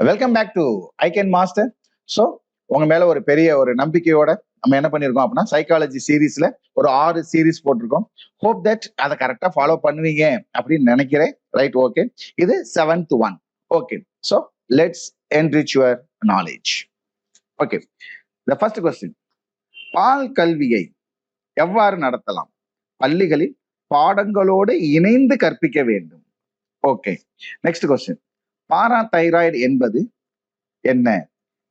Welcome back to I can master. So உங்க மேல ஒரு பெரிய ஒரு நம்பிக்கையோட நம்ம என்ன பண்ணிருக்கோம் அப்படின்னா சைக்காலஜி சீரீஸ்ல ஒரு 6 சீரீஸ் போட்டிருக்கோம். ஹோப் தட் அதை கரெக்டா ஃபாலோ பண்ணுவீங்க அப்படின்னு நினைக்கிறேன். Right, okay. இது 7th one. Okay, so let's enrich your knowledge. Okay, the first question, பால் கல்வியை எவ்வாறு நடத்தலாம்? பள்ளிகளில் பாடங்களோடு இணைந்து கற்பிக்க வேண்டும். ஓகே, நெக்ஸ்ட் கொஸ்டின், பாராதைராய்டு என்பது என்ன?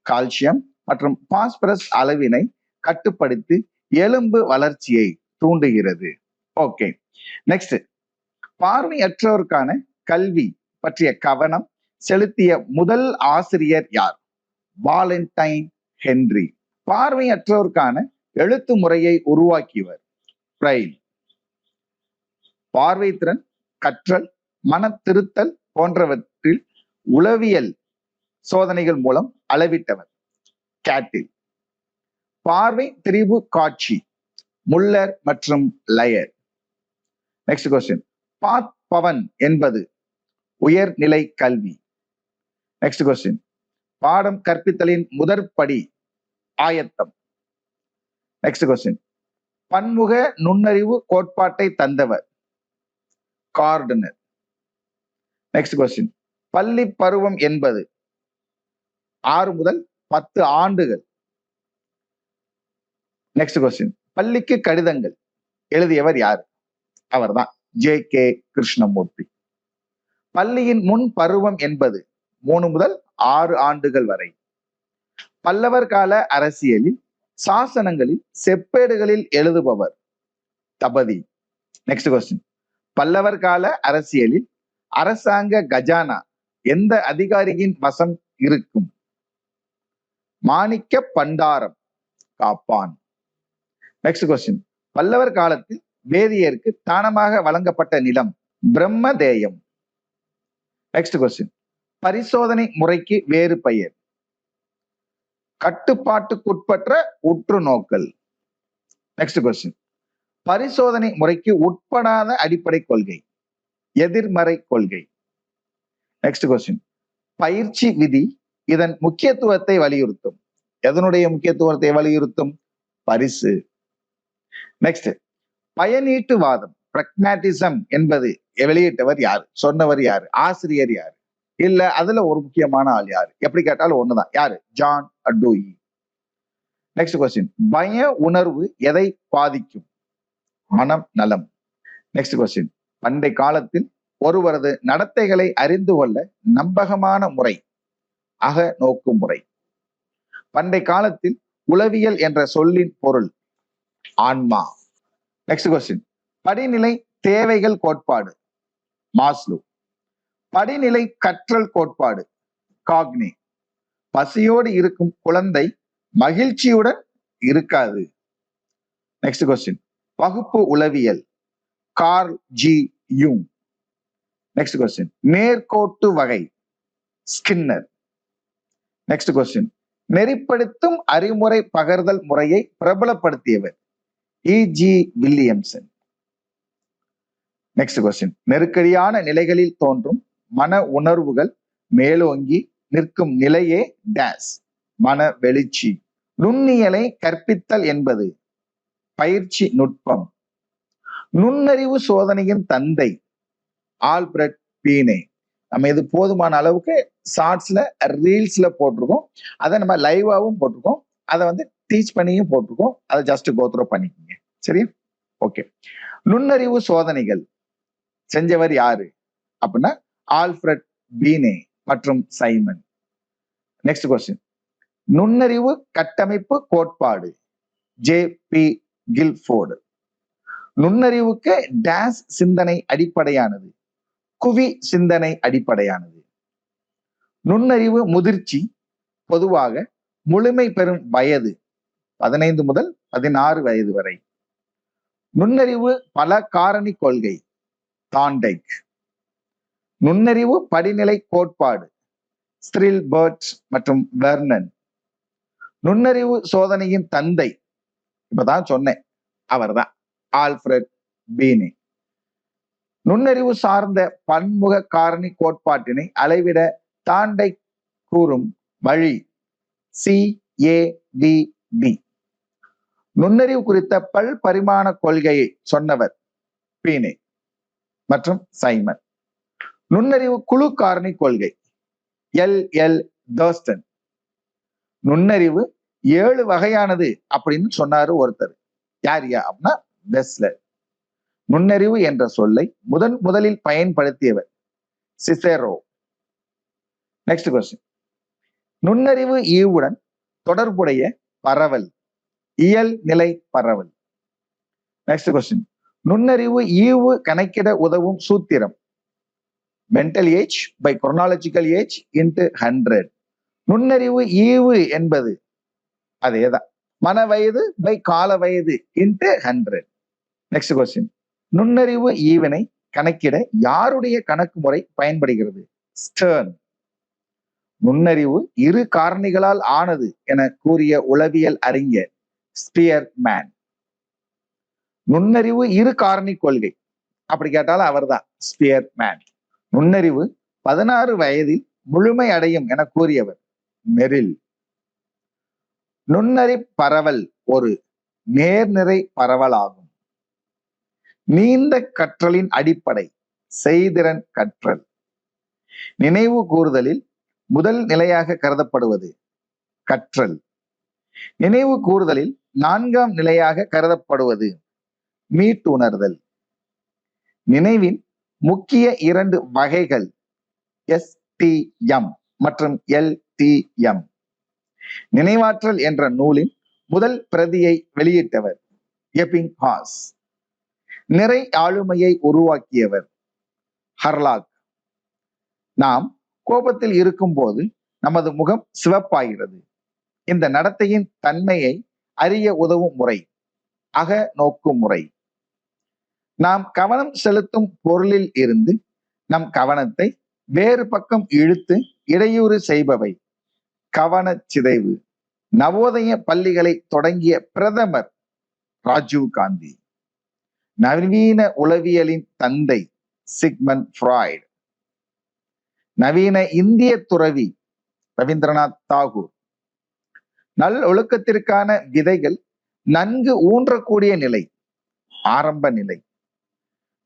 கால்சியம் மற்றும் பாஸ்பரஸ் அளவினை கட்டுப்படுத்தி எலும்பு வளர்ச்சியை தூண்டுகிறது. ஓகே, நெக்ஸ்ட், பார்வையற்றோருக்கான கல்வி பற்றிய கவனம் செலுத்திய முதல் ஆசிரியர் யார்? Valentine Henry. பார்வையற்றோருக்கான எழுத்து முறையை உருவாக்கியவர் பிரைல். பார்வை திறன், கற்றல், மன திருத்தல் போன்றவற்றில் உளவியல் சோதனைகள் மூலம் அளவிட்டவர் கேட்டில். பார்வை திரிபு காட்சி முல்லர் மற்றும் லயர். நெக்ஸ்ட் கொஸ்டின், பாத் பவன் என்பது உயர்நிலை கல்வி. நெக்ஸ்ட் கொஸ்டின், பாடம் கற்பித்தலின் முதற்படி ஆயத்தம். நெக்ஸ்ட் கொஸ்டின், பன்முக நுண்ணறிவு கோட்பாட்டை தந்தவர் கார்டனர். நெக்ஸ்ட் கொஸ்டின், பள்ளி பருவம் என்பது 6 முதல் 10 ஆண்டுகள். நெக்ஸ்ட் கொஸ்டின், பள்ளிக்கு கடிதங்கள் எழுதியவர் யார்? அவர்தான் ஜே.கே. கிருஷ்ணமூர்த்தி. பள்ளியின் முன் பருவம் என்பது 3 முதல் 6 ஆண்டுகள் வரை. பல்லவர் கால அரசியலில் சாசனங்களில் செப்பேடுகளில் எழுதுபவர் தபதி. நெக்ஸ்ட் கொஸ்டின், பல்லவர் கால அரசியலில் அரசாங்க கஜானா எந்த அதிகாரியின் வசம் இருக்கும்? மாணிக்க பண்டாரம் காப்பான். நெக்ஸ்ட் கொஸ்டின், பல்லவர் காலத்தில் வேதியருக்கு தானமாக வழங்கப்பட்ட நிலம் பிரம்மதேயம். நெக்ஸ்ட் கொஸ்டின், பரிசோதனை முறைக்கு வேறு பெயர் கட்டுப்பாட்டுக்குட்பற்ற உற்று நோக்கல். நெக்ஸ்ட் கொஸ்டின், பரிசோதனை முறைக்கு உட்படாத அடிப்படை கொள்கை எதிர்மறை கொள்கை. நெக்ஸ்ட் கொஸ்டின், பயிற்சி விதி இதன் முக்கியத்துவத்தை வலியுறுத்தும். எதனுடைய முக்கியத்துவத்தை வலியுறுத்தும்? பரிசு. நெக்ஸ்ட், பயனீட்டுவாதம் பிரக்மேட்டிசம் என்பது வெளியிட்டவர் யாரு? சொன்னவர் யாரு? ஆசிரியர் யாரு? இல்ல அதுல ஒரு முக்கியமான ஆள் யாரு? எப்படி கேட்டாலும் ஒண்ணுதான். யாரு? ஜான் அடூயி. நெக்ஸ்ட் கொஸ்டின், பய உணர்வு எதை பாதிக்கும்? மனம் நலம். நெக்ஸ்ட் கொஸ்டின், பண்டை காலத்தில் ஒருவரது நடத்தைகளை அறிந்து கொள்ள நம்பகமான முறை அக நோக்கு முறை. பண்டை காலத்தில் உளவியல் என்ற சொல்லின் பொருள் ஆன்மா. நெக்ஸ்ட் கொஸ்டின், படிநிலை தேவைகள் கோட்பாடு மாஸ்லோ. படிநிலை கற்றல் கோட்பாடு காக்னே. பசியோடு இருக்கும் குழந்தை மகிழ்ச்சியுடன் இருக்காது. நெக்ஸ்ட் கொஸ்டின், வகுப்பு உளவியல் கார்ல் ஜி யூங். நெக்ஸ்ட் கொஸ்டின், நேர்கோட்டு வகை ஸ்கின்னர். நெக்ஸ்ட் கொஸ்டின், நெறிப்படுத்தும் அறிமுறை பகர்தல் முறையை பிரபலப்படுத்தியவர் இ.ஜி. வில்லியம்சன். நெக்ஸ்ட் கொஸ்டின், நெருக்கடியான நிலைகளில் தோன்றும் மன உணர்வுகள் மேலோங்கி நிற்கும் நிலையே டேஸ் மன வெளிச்சி. நுண்ணியலை கற்பித்தல் என்பது பயிற்சி நுட்பம். நுண்ணறிவு சோதனையின் தந்தை ஆல்பிரட் பீனே. நம்ம இது போதுமான அளவுக்கு ஷார்ட்ஸ்ல ரீல்ஸ்ல போட்டிருக்கோம். அதை நம்ம லைவாவும் போட்டிருக்கோம். அதை வந்து டீச் பண்ணியும் போட்டிருக்கோம். அதை ஜஸ்ட் கோத்ரோ பண்ணிக்கோங்க. சரியா? ஓகே. நுண்ணறிவு சோதனைகள் செஞ்சவர் யாரு அப்படின்னா ஆல்ஃபிரட் பீனே மற்றும் சைமன். நெக்ஸ்ட் கொஸ்டின், நுண்ணறிவு கட்டமைப்பு கோட்பாடு ஜே.பி. கில்ஃபோர்டு. நுண்ணறிவுக்கு டேஸ் சிந்தனை அடிப்படையானது குவி சிந்தனை அடிப்படையானது. நுண்ணறிவு முதிர்ச்சி பொதுவாக முழுமை பெறும் வயது 15 முதல் 16 வயது வரை. நுண்ணறிவு பல காரணி கொள்கை தாண்டைக். நுண்ணறிவு படிநிலை கோட்பாடு ஸ்திரில்பர்ட் மற்றும் வெர்னன். நுண்ணறிவு சோதனையின் தந்தை இப்பதான் சொன்னேன், அவர்தான் ஆல்ஃபிரட் பீனே. நுண்ணறிவு சார்ந்த பன்முக காரணி கோட்பாட்டினை அளவிட தாண்டை கூறும் வழி. CAVD. நுண்ணறிவு குறித்த பல் பரிமாண கொள்கையை சொன்னவர் பீனே மற்றும் சைமன். நுண்ணறிவு குழு காரணி கொள்கை LL தர்ஸ்டன். நுண்ணறிவு 7 வகையானது அப்படின்னு சொன்னாரு ஒருத்தர். யாரியா அப்படின்னா பெஸ்லர். நுண்ணறிவு என்ற சொல்லை முதலில் பயன்படுத்தியவர் சிசேரோ. Next question. நுண்ணறிவு ஈவுடன் தொடர்புடைய பரவல் இயல்நிலை பரவல். Next question. நுண்ணறிவு ஈவு கணக்கிட உதவும் சூத்திரம் mental age by chronological age into 100. நுண்ணறிவு ஈவு என்பது அதேதான், மன வயது பை கால வயது இன்டு 100. Next question. நுண்ணறிவு ஈவினை கணக்கிட யாருடைய கணக்கு முறை பயன்படுகிறது? ஸ்டர்ன். நுண்ணறிவு 2 காரணிகளால் ஆனது என கூறிய உளவியல் அறிஞர் ஸ்பியர்மேன். நுண்ணறிவு 2 காரணி கொள்கை அப்படி கேட்டாலும் அவர்தான் ஸ்பியர்மேன். நுண்ணறிவு 16 வயதில் முழுமை அடையும் என கூறியவர் மெரில். நுண்ணறி பரவல் ஒரு நேர்நிறை பரவலாகும். நீண்ட கற்றலின் அடிப்படை செய்திறன் கற்றல். நினைவு கூறுதலில் முதல் நிலையாக கருதப்படுவது கற்றல். நினைவு கூறுதலில் 4ஆம் நிலையாக கருதப்படுவது மீட்டுணர்தல். நினைவின் முக்கிய 2 வகைகள் STM மற்றும் LTM. நினைவாற்றல் என்ற நூலின் முதல் பிரதியை வெளியிட்டவர் எபிங்ஹாஸ். நிறை ஆளுமையை உருவாக்கியவர் ஹர்லாக். நாம் கோபத்தில் இருக்கும் போது நமது முகம் சிவப்பாகிறது. இந்த நடத்தையின் தன்மையை அறிய உதவும் முறை அக நோக்கு முறை. நாம் கவனம் செலுத்தும் பொருளில் இருந்து நம் கவனத்தை வேறு பக்கம் இழுத்து இடையூறு செய்பவை கவனச் சிதைவு. நவோதய பள்ளிகளை தொடங்கிய பிரதமர் ராஜீவ் காந்தி. நவீன உளவியலின் தந்தை சிக்மண்ட் ஃப்ராய்ட். நவீன இந்திய துறவி ரவீந்திரநாத் தாகூர். நல் ஒழுக்கத்திற்கான விதைகள் நன்கு ஊன்றக்கூடிய நிலை ஆரம்ப நிலை.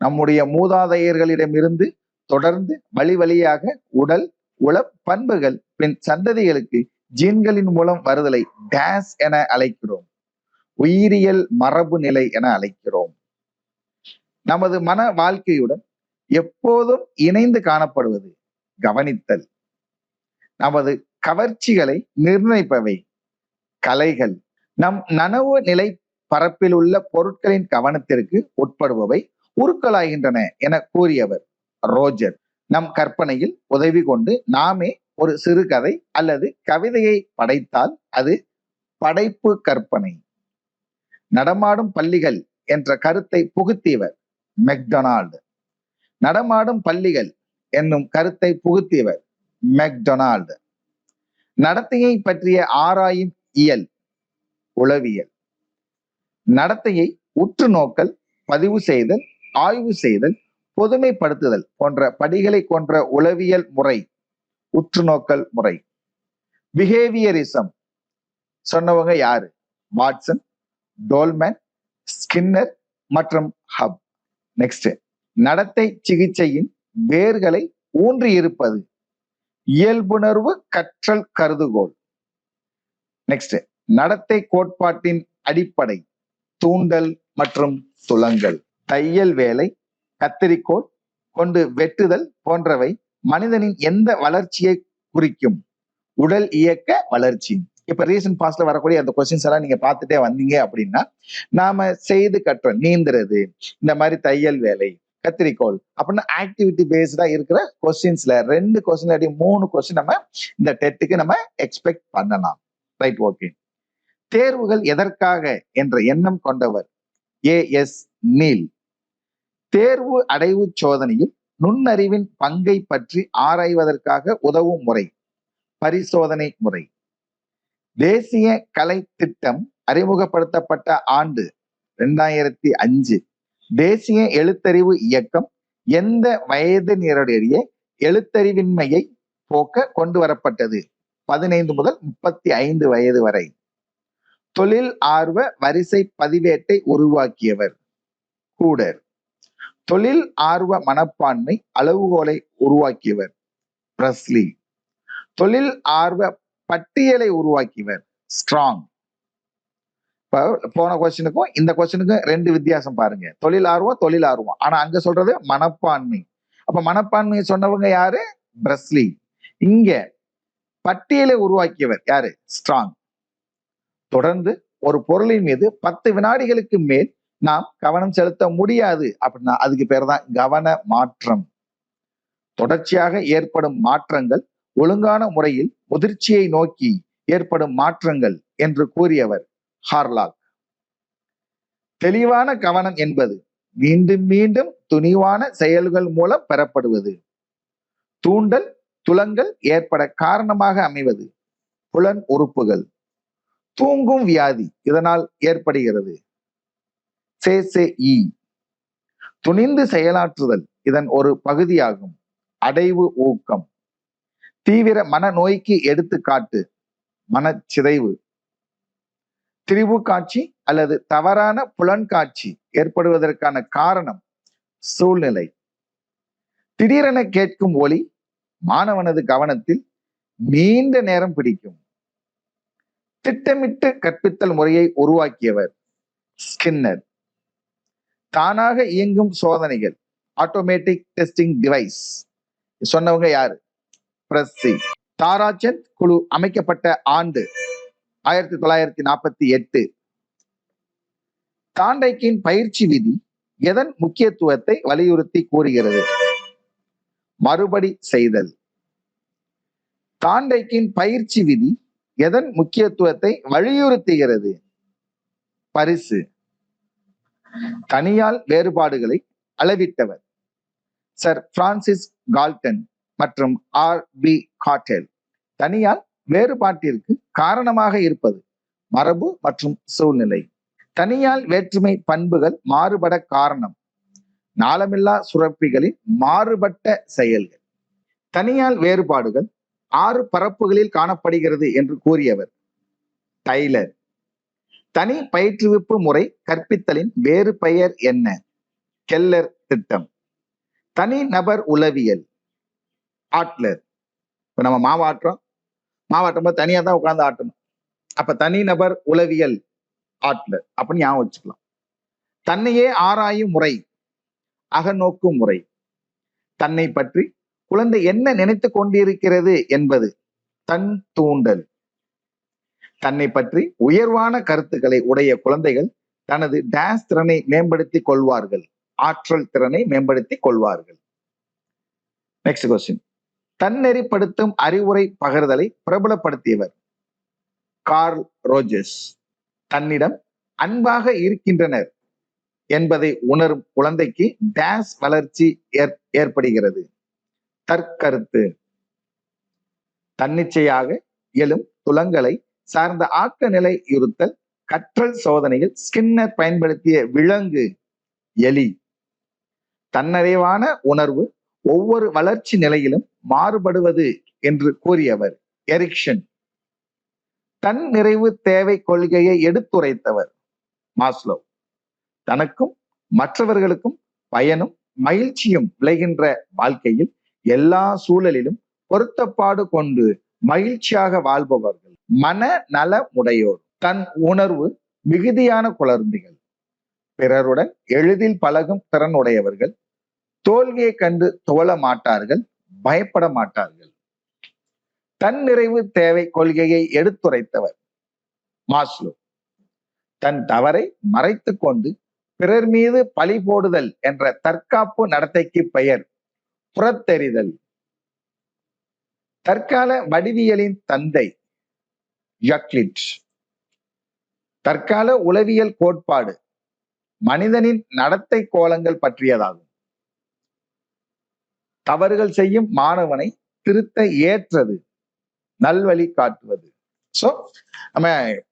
நம்முடைய மூதாதையர்களிடமிருந்து தொடர்ந்து வழி வழியாக உடல் உள பண்புகள் பின் சந்ததிகளுக்கு ஜீன்களின் மூலம் வருதலை டேஸ் என அழைக்கிறோம். உயிரியல் மரபு நிலை என அழைக்கிறோம். நமது மன வாழ்க்கையுடன் எப்போதும் இணைந்து காணப்படுவது கவனித்தல். நமது கவர்ச்சிகளை நிர்ணயிப்பவை கலைகள். நம் நனவு நிலை பரப்பில் உள்ள பொருட்களின் கவனத்திற்கு உட்படுபவை உருக்களாகின்றன என கூறியவர் ரோஜர். நம் கற்பனையில் உதவி கொண்டு நாமே ஒரு சிறுகதை அல்லது கவிதையை படைத்தால் அது படைப்பு கற்பனை. நடமாடும் பள்ளிகள் என்ற கருத்தை புகுத்தியவர் மெக்டொனால்டு. நடமாடும் பள்ளிகள் என்னும் கருத்தை புகுத்தியவர் மெக்டொனால்டு. நடத்தையை பற்றிய ஆராயும் இயல் உளவியல். நடத்தையை உற்று நோக்கல், பதிவு செய்தல், ஆய்வு செய்தல், பொதுமைப்படுத்துதல் போன்ற படிகளை கொன்ற உளவியல் முறை உற்று நோக்கல் முறை. பிஹேவியரிசம் சொன்னவங்க யாரு? வாட்சன், டோல்மேன், ஸ்கின்னர் மற்றும் ஹப். நெக்ஸ்ட். நடத்தை சிகிச்சையின் வேர்களை ஊன்றி இருப்பது இயல்புணர்வு கற்றல் கருதுகோள். நெக்ஸ்ட். நடத்தை கோட்பாட்டின் அடிப்படை தூண்டல் மற்றும் துலங்கல். தையல் வேலை, கத்தரிக்கோல் கொண்டு வெட்டுதல் போன்றவை மனிதனின் எந்த வளர்ச்சியை குறிக்கும்? உடல் இயக்க வளர்ச்சி. இப்ப ரீசன்ட் பாஸ்ட்ல வரக்கூடிய அந்த கொஸ்டின்ஸ் எல்லாம் நீங்க பார்த்துட்டே வந்தீங்க அப்படின்னா, நாம செய்து கற்றோம். நீந்துறது, இந்த மாதிரி தையல் வேலை, கத்திரிக்கோள் அப்படின்னா ஆக்டிவிட்டி பேஸ்டா இருக்கிற கொஸ்டின்ஸ்ல 2 கொஸ்டின் அடி 3 கொஸ்டின் நம்ம இந்த டெட்டுக்கு நம்ம எக்ஸ்பெக்ட் பண்ணலாம். Right, okay. தேர்வுகள் எதற்காக என்ற எண்ணம் கொண்டவர் AS நீல். தேர்வு அடைவு சோதனையில் நுண்ணறிவின் பங்கை பற்றி ஆராய்வதற்காக உதவும் முறை பரிசோதனை முறை. தேசிய கலை திட்டம் அறிமுகப்படுத்தப்பட்ட ஆண்டு 2005. தேசிய எழுத்தறிவு இயக்கம் எந்த வயதினருடைய எழுத்தறிவின்மையை போக்க கொண்டு வரப்பட்டது. 15 முதல் 35 வயது வரை. தொழில் ஆர்வ வரிசை பதிவேட்டை உருவாக்கியவர் கூடர். தொழில் ஆர்வ மனப்பான்மை அளவுகோலை உருவாக்கியவர் பிரஸ்லி. தொழில் ஆர்வ பட்டியலை உருவாக்கியவர் ஸ்ட்ராங். போன கொஸ்டினுக்கும் இந்த கொஸ்டினுக்கும் 2 வித்தியாசம் பாருங்க. தொழில் ஆர்வம். ஆனா அங்க சொல்றது மனப்பான்மை. அப்ப மனப்பான்மையை சொன்னவங்க யாரு? பிரஸ்லி. இங்க பட்டியலை உருவாக்கியவர் யாரு? ஸ்ட்ராங். தொடர்ந்து ஒரு பொருளின் மீது 10 வினாடிகளுக்கு மேல் நாம் கவனம் செலுத்த முடியாது அப்படின்னா அதுக்கு பேர் தான் கவன மாற்றம். தொடர்ச்சியாக ஏற்படும் மாற்றங்கள் ஒழுங்கான முறையில் முதிர்ச்சியை நோக்கி ஏற்படும் மாற்றங்கள் என்று கூறியவர் ஹார்லாக். தெளிவான கவனம் என்பது மீண்டும் மீண்டும் துணிவான செயல்கள் மூலம் பெறப்படுவது. தூண்டல் துலங்கள் ஏற்பட காரணமாக அமைவது புலன் உறுப்புகள். தூங்கும் வியாதி இதனால் ஏற்படுகிறது. துணிந்து செயலாற்றுதல் இதன் ஒரு பகுதியாகும். அடைவு ஊக்கம். தீவிர மனநோய்க்கு எடுத்துக்காட்டு மனச்சிதைவு. திரிவு காட்சி அல்லது தவறான புலன்காட்சி ஏற்படுவதற்கான காரணம் சூழ்நிலை. திடீரென கேட்கும் ஒலி மாணவனது கவனத்தில் நீண்ட நேரம் பிடிக்கும். திட்டமிட்டு கற்பித்தல் முறையை உருவாக்கியவர் ஸ்கின்னர். தானாக இயங்கும் சோதனைகள் ஆட்டோமேட்டிக் டெஸ்டிங் டிவைஸ் சொன்னவங்க யாரு? பிரஸ்ஸி. தாராசந்த் குழு அமைக்கப்பட்ட ஆண்டு 1948. தாண்டைக்கின் பயிற்சி விதி எதன் முக்கியத்துவத்தை வலியுறுத்தி கூறுகிறது? மறுபடி செய்தல். தாண்டைக்கின் பயிற்சி விதி எதன் முக்கியத்துவத்தை வலியுறுத்துகிறது? பரிசு. தனியால் வேறுபாடுகளை அளவிட்டவர் சர் பிரான்சிஸ் கால்டன் மற்றும் R.B. காட்டெல். தனியால் வேறுபாட்டிற்கு காரணமாக இருப்பது மரபு மற்றும் சூழ்நிலை. தனியால் வேற்றுமை பண்புகள் மாறுபட காரணம் நாளமில்லா சுரப்பிகளின் மாறுபட்ட செயல்கள். தனியால் வேறுபாடுகள் 6 பரப்புகளில் காணப்படுகிறது என்று கூறியவர் டைலர். தனி பயிற்றுவிப்பு முறை கற்பித்தலின் வேறு பெயர் என்ன? கெல்லர் திட்டம். தனி நபர் உளவியல் ஆட்லர். இப்ப நம்ம மாவாட்டும் போது தனியா தான் உட்கார்ந்து ஆட்டணும். அப்ப தனி நபர் உளவியல் ஆட்லர் அப்படின்னு ஞாபகம் வச்சுக்கலாம். தன்னையே ஆராயும் முறை அகநோக்கு முறை. தன்னை பற்றி குழந்தை என்ன நினைத்து கொண்டிருக்கிறது என்பது தன் தூண்டல். தன்னை பற்றி உயர்வான கருத்துக்களை உடைய குழந்தைகள் தனது டேஸ் திறனை மேம்படுத்திக் கொள்வார்கள். ஆற்றல் திறனை மேம்படுத்திக் கொள்வார்கள். Next question. தன்னெறிப்படுத்தும் அறிவுரை பகிர்தலை பிரபலப்படுத்தியவர் கார்ல் ரோஜர்ஸ். தன்னிடம் அன்பாக இருக்கின்றனர் என்பதை உணரும் குழந்தைக்கு டேஸ் வளர்ச்சி ஏற்படுகிறது. தற்கருத்து. தன்னிச்சையாக எழும் துலங்களை சார்ந்த ஆக்க நிலை இருத்தல் கற்றல் சோதனையில் ஸ்கின்னர் பயன்படுத்திய விலங்கு எலி. தன்னறிவான உணர்வு ஒவ்வொரு வளர்ச்சி நிலையிலும் மாறுபடுவது என்று கூறியவர் எரிக்சன். தன் நிறைவு தேவை கொள்கையை எடுத்துரைத்தவர் மாஸ்லோ. தனக்கும் மற்றவர்களுக்கும் பயனும் மகிழ்ச்சியும் விளைகின்ற வாழ்க்கையில் எல்லா சூழலிலும் பொருத்தப்பாடு கொண்டு மகிழ்ச்சியாக வாழ்பவர்கள் மன நல உடையோர். தன் உணர்வு மிகுதியான குழந்தைகள். பிறருடன் எளிதில் பழகும் திறன் உடையவர்கள். தோல்வியை கண்டு துவள மாட்டார்கள், பயப்பட மாட்டார்கள். தன் நிறைவு தேவை கொள்கையை எடுத்துரைத்தவர் மாஸ்லோ. தன் தவறை மறைத்து கொண்டு பிறர் மீது பழி போடுதல் என்ற தற்காப்பு நடத்தைக்கு பெயர் புறத்தெறிதல். தற்கால வடிவியலின் தந்தை யூக்ளிட். தற்கால உளவியல் கோட்பாடு மனிதனின் நடத்தை கோலங்கள் பற்றியதாகும். தவறுகள் செய்யும் மாணவனை திருத்த ஏற்றது, நல்வழி காட்டுவது. சோ நம்ம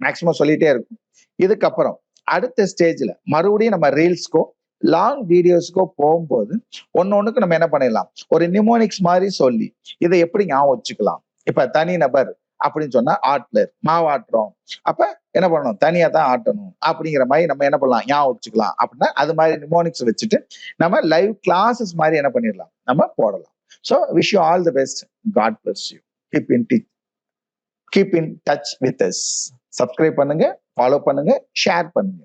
மேக்சிமம் சொல்லிட்டே இருக்கும். இதுக்கப்புறம் அடுத்த ஸ்டேஜ்ல மறுபடியும் நம்ம ரீல்ஸ்க்கோ லாங் வீடியோஸ்க்கோ போகும்போது ஒன்னொன்னுக்கு நம்ம என்ன பண்ணிடலாம், ஒரு நிமோனிக்ஸ் மாதிரி சொல்லி இதை எப்படி ஞாபகம் வச்சுக்கலாம். இப்ப தனிநபர் அப்படின்னு சொன்னா ஆட்லர், மாவாட்டுறோம். அப்ப என்ன பண்ணணும், தனியா தான் ஆட்டணும் அப்படிங்கிற மாதிரி நம்ம என்ன பண்ணலாம், ஞாபகம் வச்சுக்கலாம். அப்படின்னா அது மாதிரி நிமோனிக்ஸ் வச்சுட்டு நம்ம லைவ் கிளாஸஸ் மாதிரி என்ன பண்ணிடலாம், நம்ம போடலாம். So wish you all the best. God bless you. Keep in touch with us. Subscribe பண்ணுங்க, ஃபாலோ பண்ணுங்க, ஷேர் பண்ணுங்க.